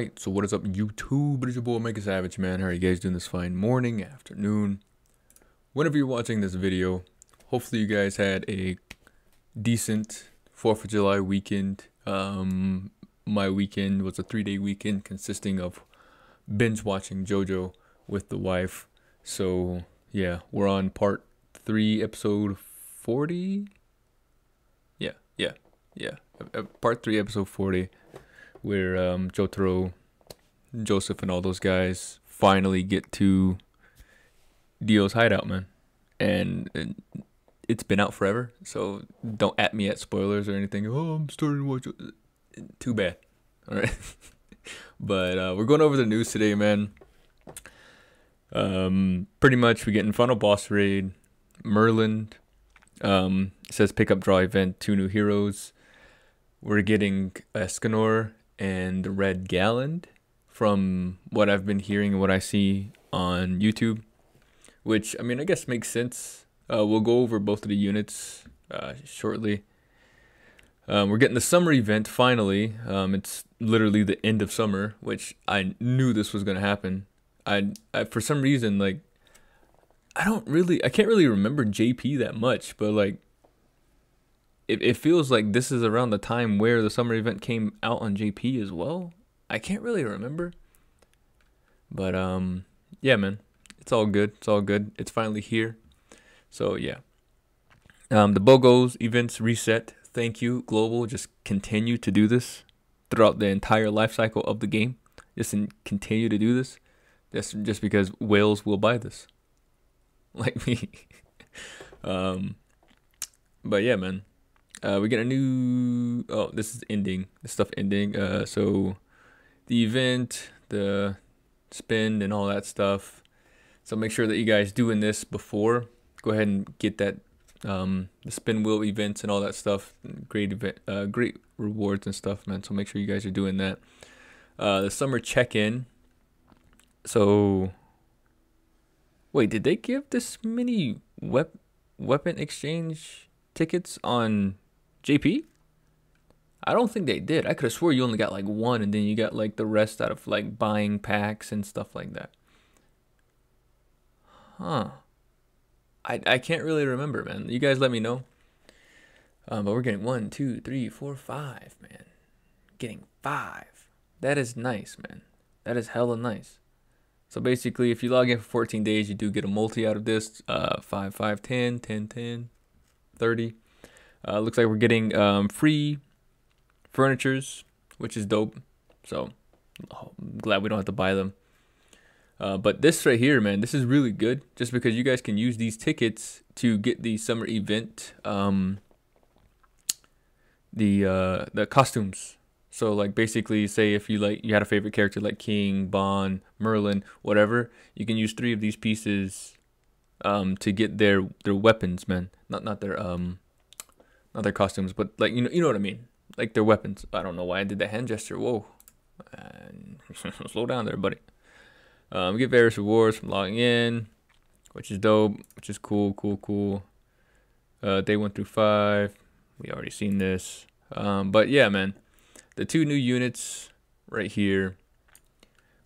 Alright, so what is up YouTube? It is your boy Mega Savage, man. How are you guys doing this fine morning, afternoon? Whenever you're watching this video, hopefully you guys had a decent 4th of July weekend. My weekend was a 3-day weekend consisting of binge watching JoJo with the wife. So yeah, we're on part 3, episode 40. Yeah. Part 3, episode 40. Where Jotaro, Joseph, and all those guys finally get to Dio's hideout, man. And it's been out forever, so don't at me at spoilers or anything. Oh, I'm starting to watch it. Too bad. All right. But we're going over the news today, man. Pretty much we're getting final boss raid. Merlin. It says pick up draw event, 2 new heroes. We're getting Escanor and the red Galand from what I've been hearing and what I see on YouTube, which I mean I guess makes sense. We'll go over both of the units shortly. We're getting the summer event finally. It's literally the end of summer, which I knew this was gonna happen. I for some reason, like, I can't really remember JP that much, but like it feels like this is around the time where the summer event came out on JP as well. I can't really remember. But yeah, man. It's all good. It's all good. It's finally here. So yeah. The BOGOs events reset. Thank you, Global. Just continue to do this throughout the entire life cycle of the game. Just continue to do this. That's just because whales will buy this. Like me. But yeah, man. We get a new, this is ending, this stuff ending. So the event, the spin and all that stuff. So make sure that you guys doing this before. Go ahead and get that, the spin wheel events and all that stuff. Great event, great rewards and stuff, man. So make sure you guys are doing that. The summer check-in. So, wait, did they give this many weapon exchange tickets on JP? I don't think they did. I could have swore you only got like 1 and then you got like the rest out of like buying packs and stuff like that. Huh. I can't really remember, man. You guys let me know. But we're getting 1, 2, 3, 4, 5, man. Getting 5. That is nice, man. That is hella nice. So basically, if you log in for 14 days, you do get a multi out of this. 5, 5, 10, 10, 10, 30. Looks like we're getting free furnitures, which is dope. So I'm glad we don't have to buy them. But this right here, man, this is really good. Just because you guys can use these tickets to get the summer event, the costumes. So like basically, say if you had a favorite character like King, Bon, Merlin, whatever, you can use 3 of these pieces to get their weapons, man. Not their costumes, but like you know what I mean, like their weapons. I don't know why I did that hand gesture. Whoa, slow down there, buddy. We get various rewards from logging in, which is dope, which is cool. Day 1 through 5, we already seen this. But yeah, man, the 2 new units right here.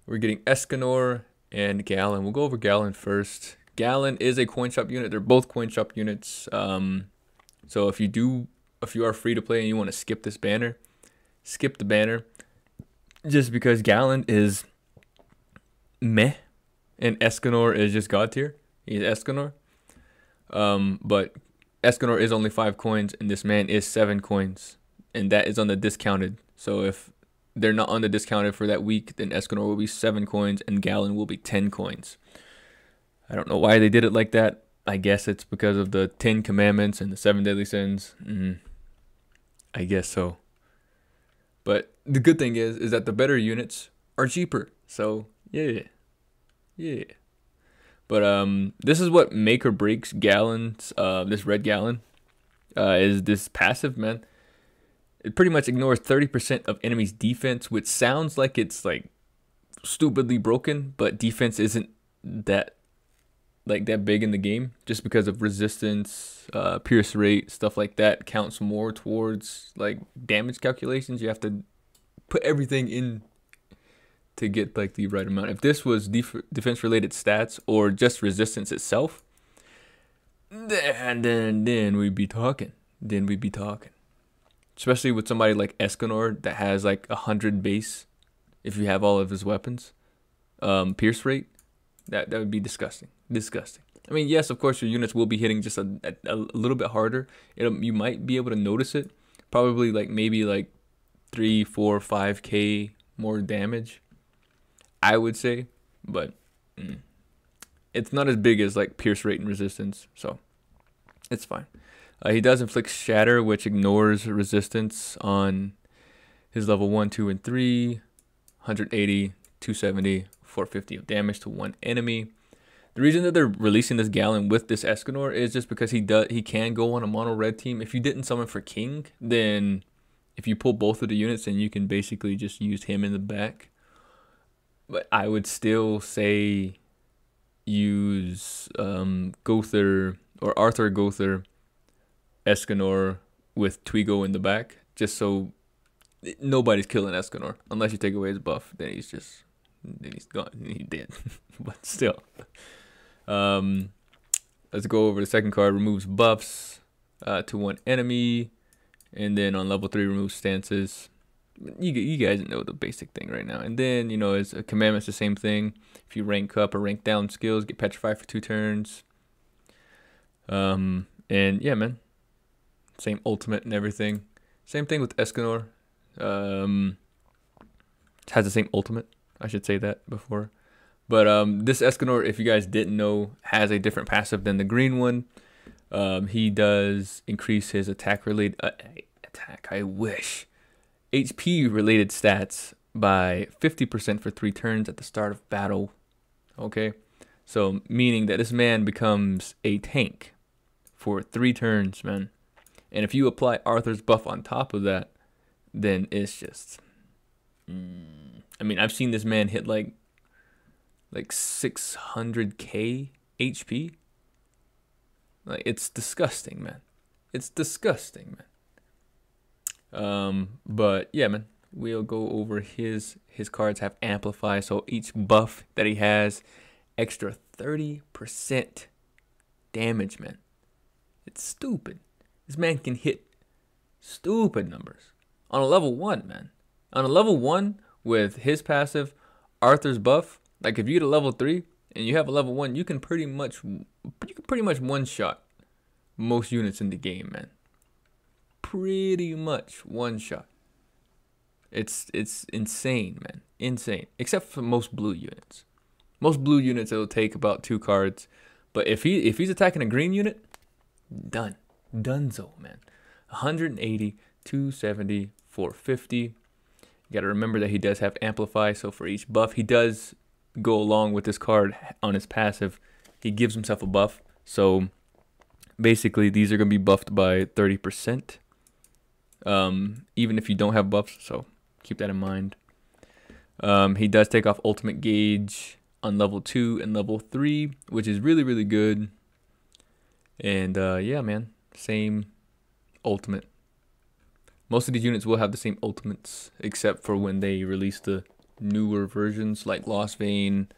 We're getting Escanor and Galand. We'll go over Galand first. Galand is a coin shop unit. They're both coin shop units. So if you are free to play and you want to skip this banner, skip the banner. Just because Galand is meh and Escanor is just god tier. He's Escanor. But Escanor is only 5 coins and this man is 7 coins. And that is on the discounted. So if they're not on the discounted for that week, then Escanor will be 7 coins and Galand will be 10 coins. I don't know why they did it like that. I guess it's because of the 10 commandments and the 7 deadly sins. I guess so. But the good thing is that the better units are cheaper. So yeah. But this is what make or breaks Galand's this red Galand is this passive, man. It pretty much ignores 30% of enemies' defense, which sounds like it's like stupidly broken, but defense isn't that big in the game, just because of resistance, pierce rate, stuff like that counts more towards like damage calculations. You have to put everything in to get like the right amount. If this was defense related stats or just resistance itself, then we'd be talking. Then we'd be talking. Especially with somebody like Escanor that has like 100 base. If you have all of his weapons, pierce rate, that would be disgusting. Disgusting. I mean, yes, of course, your units will be hitting just a little bit harder. You might be able to notice it. Probably like maybe like 3, 4, 5K more damage, I would say. But it's not as big as like pierce rate and resistance, so it's fine. He does inflict shatter, which ignores resistance on his level 1, 2, and 3. 180, 270, 450 of damage to one enemy. The reason that they're releasing this Galand with this Escanor is just because he can go on a mono red team. If you didn't summon for King, then if you pull both of the units, then you can basically just use him in the back. But I would still say use Gother or Arthur Gother Escanor with Twigo in the back, just so nobody's killing Escanor unless you take away his buff. Then he's gone. He's dead. But still. Let's go over the second card. Removes buffs to one enemy, and then on level 3 removes stances. You guys know the basic thing right now. And then, you know, as a commandment's the same thing. If you rank up or rank down skills, get petrified for 2 turns. And yeah, man, same ultimate and everything. Same thing with Escanor. Has the same ultimate. I should say that before. But this Escanor, if you guys didn't know, has a different passive than the green one. He does increase his attack related HP related stats by 50% for 3 turns at the start of battle. Okay, so meaning that this man becomes a tank for 3 turns, man. And if you apply Arthur's buff on top of that, then it's just, I mean, I've seen this man hit like 600k HP. Like, it's disgusting, man. It's disgusting, man. But yeah, man, we'll go over his cards have amplify, so each buff that he has, extra 30% damage, man. It's stupid. This man can hit stupid numbers on a level 1, man. On a level 1 with his passive, Arthur's buff. Like, if you get a level 3 and you have a level 1, you can pretty much one shot most units in the game, man. Pretty much one shot. It's insane, man. Insane. Except for most blue units. Most blue units, it'll take about 2 cards. But if he's attacking a green unit, done. Dunzo, man. 180, 270, 450. You gotta remember that he does have amplify, so for each buff he does go along with this card on his passive, he gives himself a buff. So basically these are gonna be buffed by 30%. Even if you don't have buffs, so keep that in mind. He does take off ultimate gauge on level 2 and level 3, which is really, really good. And yeah, man, same ultimate. Most of these units will have the same ultimates, except for when they release the newer versions, like Lost Vein.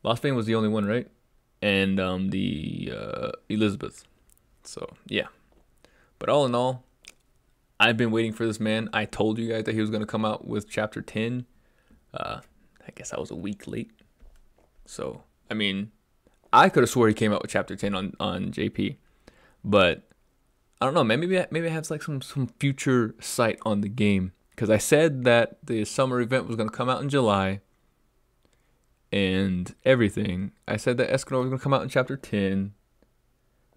Lost Vein was the only one, right? And the Elizabeth. So yeah. But all in all, I've been waiting for this man. I told you guys that he was going to come out with chapter 10. I guess I was a week late. So, I mean, I could have swore he came out with chapter 10 on JP. But I don't know, man. Maybe I have like some future sight on the game. Because I said that the summer event was going to come out in July. And everything. I said that Escanor was going to come out in chapter 10.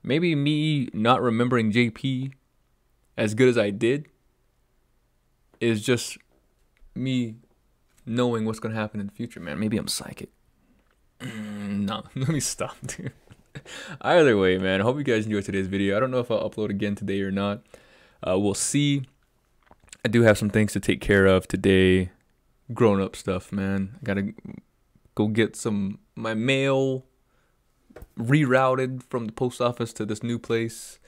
Maybe me not remembering JP as good as I did is just me knowing what's going to happen in the future, man. Maybe I'm psychic. No, let me stop, dude. Either way, man, I hope you guys enjoyed today's video. I don't know if I'll upload again today or not. We'll see. I do have some things to take care of today. Grown-up stuff, man. I gotta go get my mail rerouted from the post office to this new place.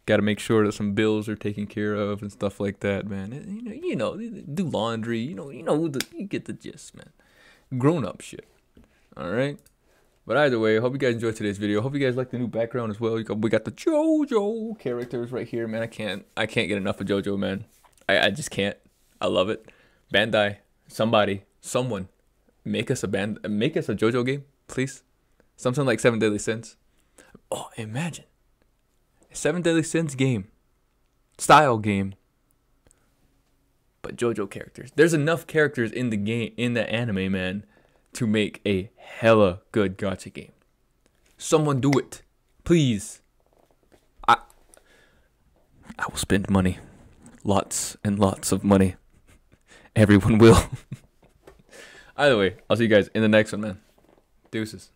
Got to make sure that some bills are taken care of and stuff like that, man. Do laundry. You get the gist, man. Grown up shit. All right. But either way, I hope you guys enjoyed today's video. Hope you guys like the new background as well. We got the JoJo characters right here, man. I can't get enough of JoJo, man. I just can't. I love it. Bandai, someone, make us a JoJo game, please. Something like 7 Deadly Sins. Oh, imagine a 7 Deadly Sins style game, but JoJo characters. There's enough characters in the game, in the anime, man, to make a hella good gacha game. Someone do it, please. I will spend money, lots and lots of money. Everyone will. Either way, I'll see you guys in the next one, man. Deuces.